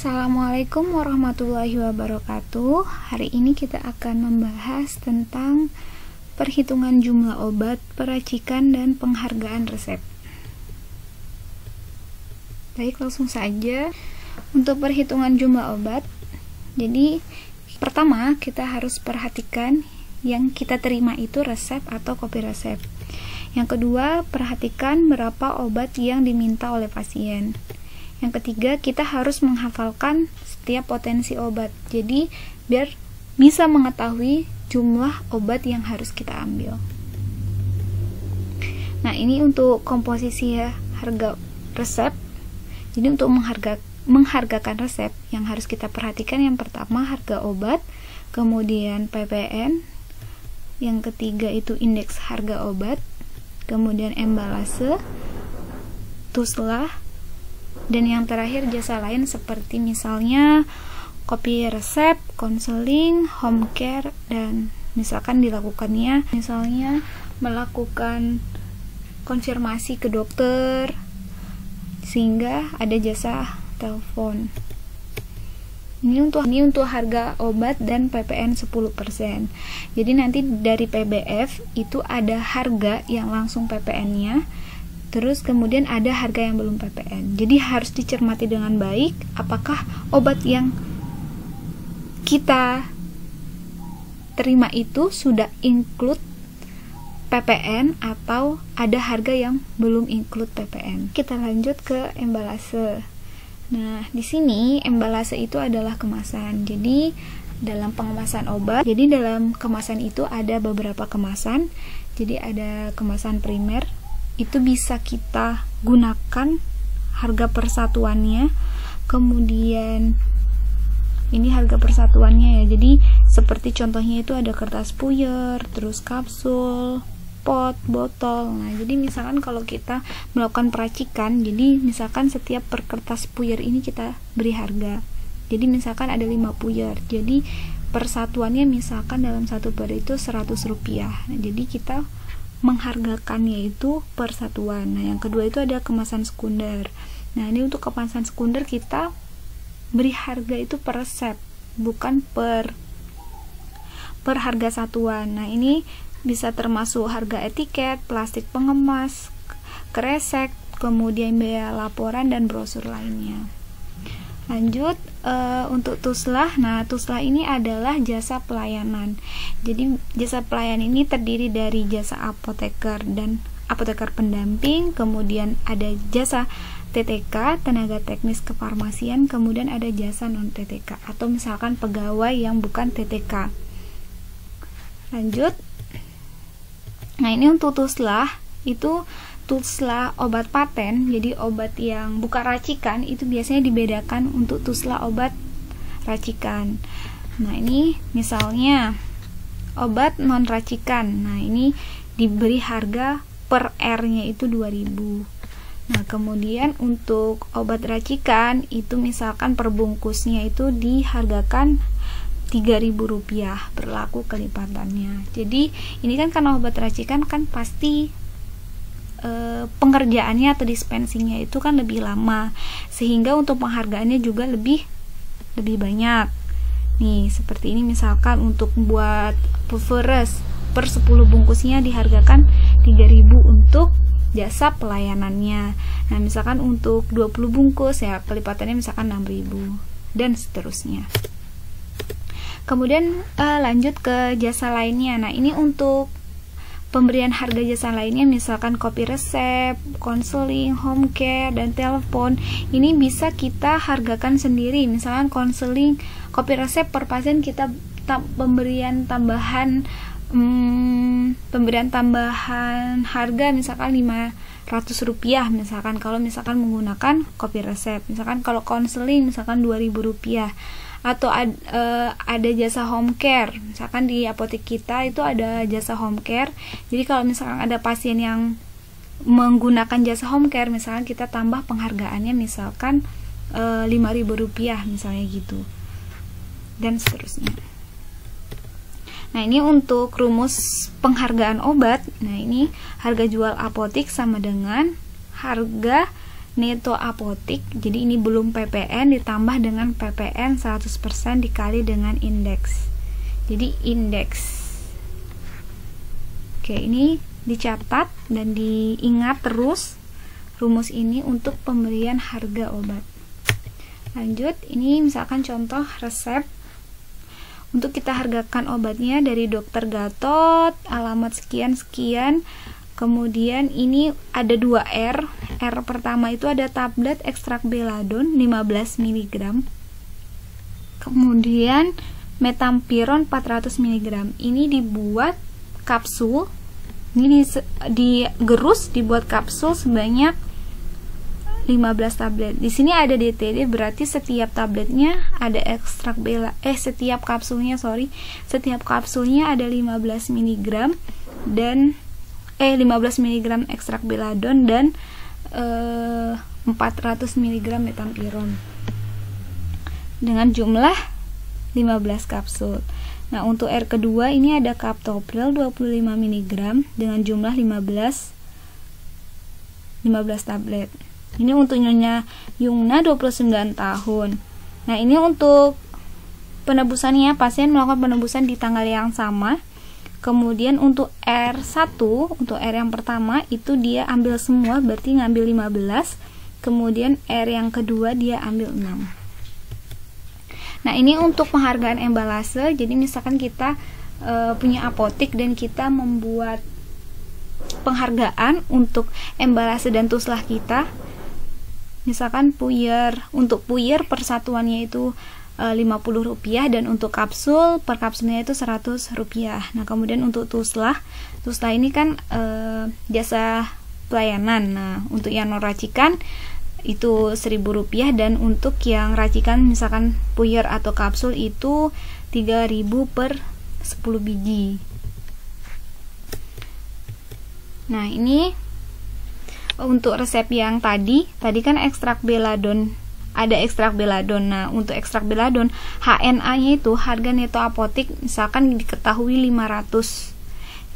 Assalamualaikum warahmatullahi wabarakatuh. Hari ini kita akan membahas tentang perhitungan jumlah obat, peracikan, dan penghargaan resep. Baik, langsung saja. Untuk perhitungan jumlah obat, jadi pertama kita harus perhatikan yang kita terima itu resep atau kopi resep. Yang kedua, perhatikan berapa obat yang diminta oleh pasien. Yang ketiga, kita harus menghafalkan setiap potensi obat. Jadi, biar bisa mengetahui jumlah obat yang harus kita ambil. Nah, ini untuk komposisi ya, harga resep. Jadi, untuk menghargakan resep yang harus kita perhatikan, yang pertama harga obat, kemudian PPN, yang ketiga itu indeks harga obat, kemudian embalase, tuslah, dan yang terakhir jasa lain seperti misalnya kopi resep, konseling, home care, dan misalkan dilakukannya misalnya melakukan konfirmasi ke dokter sehingga ada jasa telepon. Ini untuk harga obat dan PPN 10%. Jadi nanti dari PBF itu ada harga yang langsung PPN-nya. Terus kemudian ada harga yang belum PPN. Jadi harus dicermati dengan baik apakah obat yang kita terima itu sudah include PPN atau ada harga yang belum include PPN. Kita lanjut ke embalase. Nah, di sini embalase itu adalah kemasan. Jadi dalam pengemasan obat, jadi dalam kemasan itu ada beberapa kemasan. Jadi ada kemasan primer, itu bisa kita gunakan harga persatuannya, kemudian ini harga persatuannya ya, jadi seperti contohnya itu ada kertas puyer, terus kapsul, pot, botol. Nah, jadi misalkan kalau kita melakukan peracikan, jadi misalkan setiap per kertas puyer ini kita beri harga, jadi misalkan ada 5 puyer, jadi persatuannya misalkan dalam satu puyer itu 100 rupiah. Nah, jadi kita menghargakannya itu per satuan. Nah, yang kedua itu ada kemasan sekunder. Nah, ini untuk kemasan sekunder kita beri harga itu per resep, bukan per harga satuan. Nah, ini bisa termasuk harga etiket, plastik pengemas, kresek, kemudian biaya laporan dan brosur lainnya. Lanjut untuk tuslah. Nah, tuslah ini adalah jasa pelayanan. Jadi jasa pelayanan ini terdiri dari jasa apoteker dan apoteker pendamping, kemudian ada jasa TTK, tenaga teknis kefarmasian, kemudian ada jasa non TTK atau misalkan pegawai yang bukan TTK. Lanjut. Nah, ini untuk tuslah itu tuslah obat paten, jadi obat yang bukan racikan itu biasanya dibedakan untuk tuslah obat racikan. Nah, ini misalnya obat non racikan. Nah, ini diberi harga per R-nya itu 2000. Nah, kemudian untuk obat racikan itu misalkan per bungkusnya itu dihargakan 3.000 rupiah, berlaku kelipatannya. Jadi ini kan karena obat racikan kan pasti pengerjaannya atau dispensingnya itu kan lebih lama, sehingga untuk penghargaannya juga lebih banyak. Nih, seperti ini misalkan untuk buat pulveres per 10 bungkusnya dihargakan 3.000 untuk jasa pelayanannya. Nah, misalkan untuk 20 bungkus ya kelipatannya misalkan 6.000 dan seterusnya. Kemudian lanjut ke jasa lainnya. Nah, ini untuk pemberian harga jasa lainnya misalkan kopi resep, konseling, home care, dan telepon. Ini bisa kita hargakan sendiri. Misalkan konseling, kopi resep per pasien kita pemberian tambahan harga misalkan 500 rupiah misalkan kalau misalkan menggunakan kopi resep. Misalkan kalau konseling misalkan 2.000 rupiah. Atau ada jasa home care, misalkan di apotek kita itu ada jasa home care. Jadi kalau misalkan ada pasien yang menggunakan jasa home care, misalkan kita tambah penghargaannya misalkan 5.000 rupiah misalnya gitu, dan seterusnya. Nah, ini untuk rumus penghargaan obat. Nah, ini harga jual apotek sama dengan harga neto apotik. Jadi ini belum PPN ditambah dengan PPN 100% dikali dengan indeks. Jadi indeks. Oke, ini dicatat dan diingat terus rumus ini untuk pemberian harga obat. Lanjut, ini misalkan contoh resep untuk kita hargakan obatnya dari Dokter Gatot, alamat sekian-sekian. Kemudian ini ada 2 R. R pertama itu ada tablet ekstrak beladon 15 mg. Kemudian metampiron 400 mg. Ini dibuat kapsul. Ini digerus, dibuat kapsul sebanyak 15 tablet. Di sini ada DTD, berarti setiap tabletnya ada ekstrak setiap kapsulnya ada 15 mg dan 15 mg ekstrak beladon dan 400 mg metampiron dengan jumlah 15 kapsul. Nah, untuk R kedua ini ada captopril 25 mg dengan jumlah 15 tablet. Ini untuk Nyonya Yungna 29 tahun. Nah, ini untuk penebusannya, pasien melakukan penebusan di tanggal yang sama. Kemudian untuk R1, untuk R yang pertama itu dia ambil semua, berarti ngambil 15. Kemudian R yang kedua dia ambil 6. Nah, ini untuk penghargaan embalase. Jadi misalkan kita punya apotik dan kita membuat penghargaan untuk embalase dan tuslah kita. Misalkan puyer, untuk puyer persatuannya itu Rp50 dan untuk kapsul per kapsulnya itu Rp100. Nah, kemudian untuk tuslah ini kan jasa pelayanan. Nah, untuk yang non racikan itu Rp1.000 dan untuk yang racikan misalkan puyer atau kapsul itu Rp3.000 per 10 biji. Nah, ini untuk resep yang tadi kan ekstrak beladon, ada ekstrak beladon. Nah, untuk ekstrak beladon HNA-nya itu harga neto apotik misalkan diketahui 500.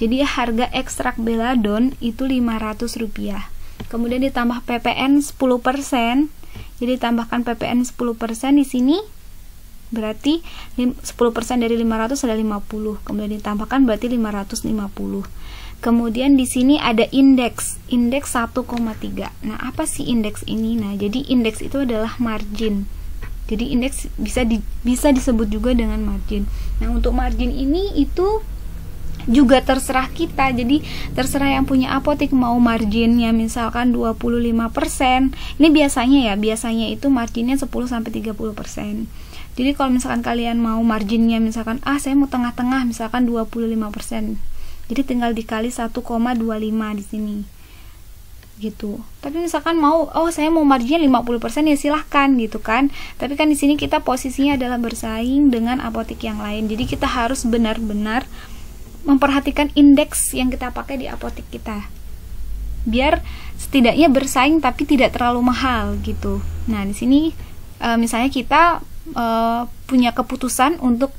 Jadi harga ekstrak beladon itu Rp500. Kemudian ditambah PPN 10%. Jadi tambahkan PPN 10% di sini berarti 10% dari 500 ada 50. Kemudian ditambahkan berarti 550. Kemudian di sini ada indeks 1,3. Nah, apa sih indeks ini? Nah, jadi indeks itu adalah margin. Jadi indeks bisa disebut juga dengan margin. Nah, untuk margin ini itu juga terserah kita. Jadi terserah yang punya apotik mau marginnya misalkan 25%. Ini biasanya itu marginnya 10-30%. Jadi kalau misalkan kalian mau marginnya misalkan saya mau tengah-tengah misalkan 25%. Jadi tinggal dikali 1,25 di sini. Gitu. Tapi misalkan saya mau margin 50% ya silahkan gitu kan. Tapi kan di sini kita posisinya adalah bersaing dengan apotik yang lain. Jadi kita harus benar-benar memperhatikan indeks yang kita pakai di apotik kita. Biar setidaknya bersaing tapi tidak terlalu mahal gitu. Nah, di sini misalnya kita punya keputusan untuk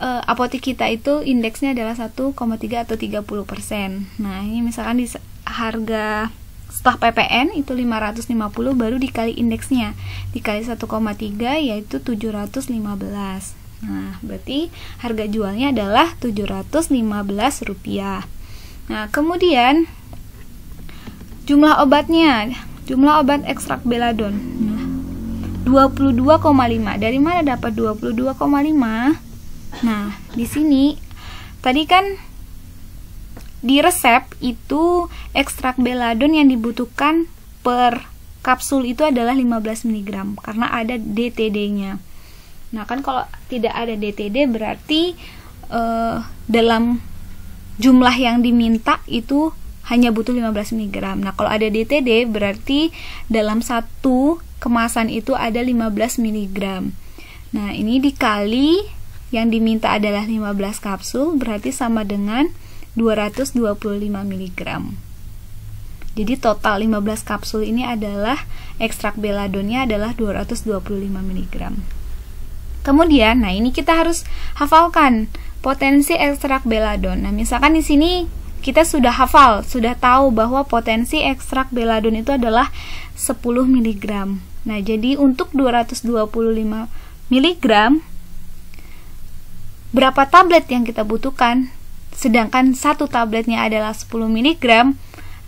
apotik kita itu indeksnya adalah 1,3 atau 30%. Nah, ini misalkan di harga setelah PPN itu 550 baru dikali indeksnya. Dikali 1,3 yaitu 715. Nah, berarti harga jualnya adalah Rp715. Nah, kemudian jumlah obatnya, jumlah obat ekstrak beladon. Nah, 22,5. Dari mana dapat 22,5? Nah, di sini tadi kan di resep itu ekstrak beladon yang dibutuhkan per kapsul itu adalah 15 mg karena ada DTD-nya. Nah, kan kalau tidak ada DTD berarti dalam jumlah yang diminta itu hanya butuh 15 mg. Nah, kalau ada DTD berarti dalam satu kemasan itu ada 15 mg. Nah, ini dikali yang diminta adalah 15 kapsul berarti sama dengan 225 mg. Jadi total 15 kapsul ini adalah ekstrak beladonnya adalah 225 mg. Kemudian, nah ini kita harus hafalkan potensi ekstrak beladon. Nah, misalkan di sini kita sudah hafal, sudah tahu bahwa potensi ekstrak beladon itu adalah 10 mg. Nah, jadi untuk 225 mg, berapa tablet yang kita butuhkan? Sedangkan satu tabletnya adalah 10 mg,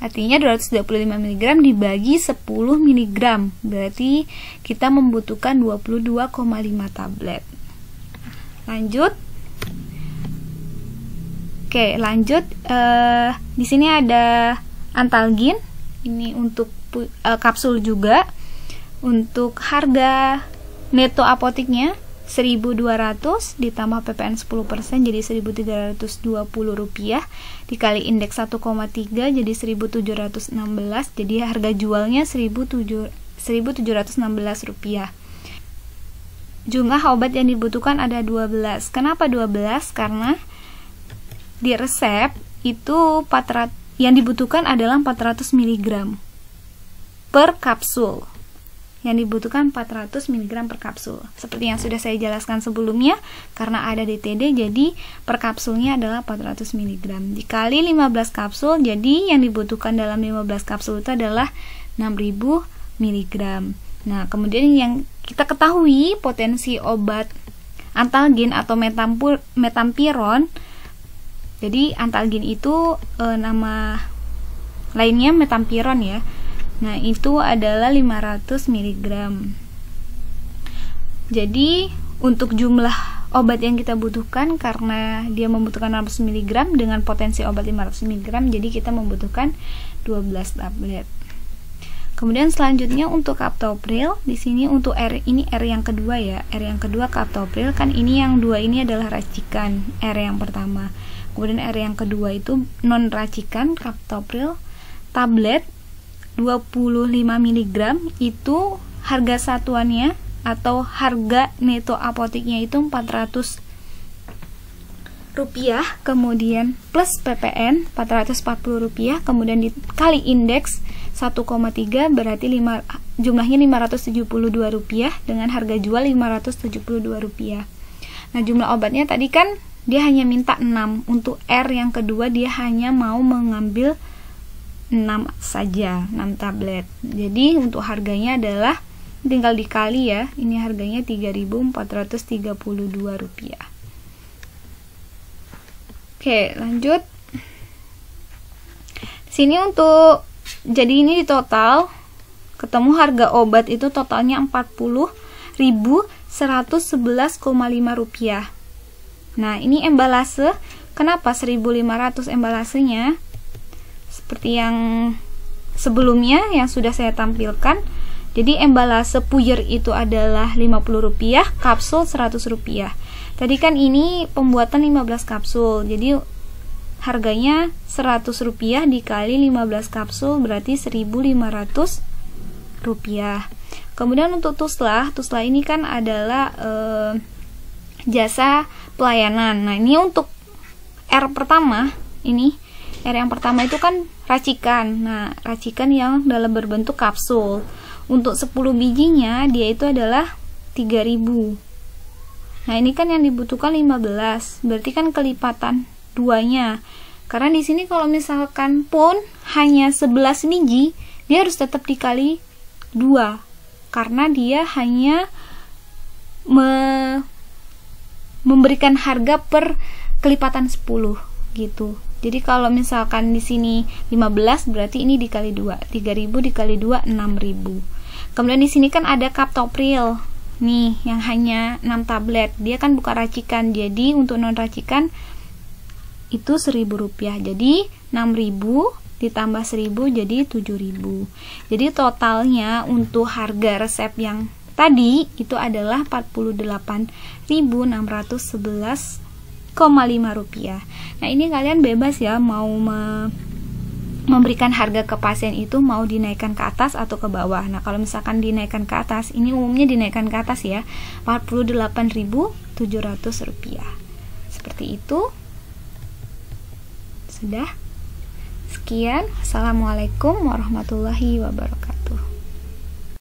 artinya 225 mg dibagi 10 mg, berarti kita membutuhkan 22,5 tablet. Lanjut. Oke, lanjut. Di sini ada Antalgin. Ini untuk kapsul juga. Untuk harga neto apotiknya 1.200 ditambah PPN 10% jadi Rp1.320, dikali indeks 1,3 jadi 1.716, jadi harga jualnya Rp1.716. Jumlah obat yang dibutuhkan ada 12. Kenapa 12? Karena di resep itu yang dibutuhkan adalah 400 mg per kapsul. Yang dibutuhkan 400 mg per kapsul. Seperti yang sudah saya jelaskan sebelumnya, karena ada DTD, jadi per kapsulnya adalah 400 mg. Dikali 15 kapsul, jadi yang dibutuhkan dalam 15 kapsul itu adalah 6000 mg. Nah, kemudian yang kita ketahui potensi obat Antalgin atau metampiron. Jadi Antalgin itu nama lainnya metampiron ya. Nah, itu adalah 500 mg. Jadi, untuk jumlah obat yang kita butuhkan, karena dia membutuhkan 600 mg dengan potensi obat 500 mg, jadi kita membutuhkan 12 tablet. Kemudian selanjutnya untuk captopril, di sini untuk R, ini R yang kedua ya. R yang kedua captopril, kan ini yang dua ini adalah racikan, R yang pertama. Kemudian R yang kedua itu non racikan, captopril tablet 25 mg itu harga satuannya atau harga neto apotiknya itu Rp400, kemudian plus PPN Rp440, kemudian dikali indeks 1,3 berarti jumlahnya Rp572 dengan harga jual Rp572. Nah, jumlah obatnya tadi kan dia hanya minta 6. Untuk R yang kedua dia hanya mau mengambil 6 saja, 6 tablet. Jadi untuk harganya adalah tinggal dikali ya. Ini harganya Rp3.432. Oke, lanjut. Sini untuk jadi ini di total ketemu harga obat itu totalnya Rp40.111,5. Nah, ini embalase. Kenapa 1.500 embalasenya? Seperti yang sebelumnya yang sudah saya tampilkan. Jadi embalase puyer itu adalah Rp50, kapsul Rp100. Tadi kan ini pembuatan 15 kapsul. Jadi harganya Rp100 dikali 15 kapsul berarti Rp1.500. Kemudian untuk Tusla ini kan adalah jasa pelayanan. Nah, ini untuk R pertama, ini R yang pertama itu kan racikan. Nah, racikan yang dalam berbentuk kapsul. Untuk 10 bijinya dia itu adalah 3.000. Nah, ini kan yang dibutuhkan 15. Berarti kan kelipatan 2-nya. Karena di sini kalau misalkan pun hanya 11 biji, dia harus tetap dikali 2. Karena dia hanya memberikan harga per kelipatan 10 gitu. Jadi kalau misalkan di sini 15 berarti ini dikali 2. 3.000 dikali 2 6.000. Kemudian di sini kan ada captopril. Nih, yang hanya 6 tablet. Dia kan bukan racikan. Jadi untuk non racikan itu Rp1.000. Jadi 6.000 ditambah 1.000 jadi 7.000. Jadi totalnya untuk harga resep yang tadi itu adalah Rp48.611,5. Nah, ini kalian bebas ya mau memberikan harga ke pasien itu mau dinaikkan ke atas atau ke bawah. Nah, kalau misalkan dinaikkan ke atas, ini umumnya dinaikkan ke atas ya, Rp48.700. Seperti itu. Sudah. Sekian. Assalamualaikum warahmatullahi wabarakatuh.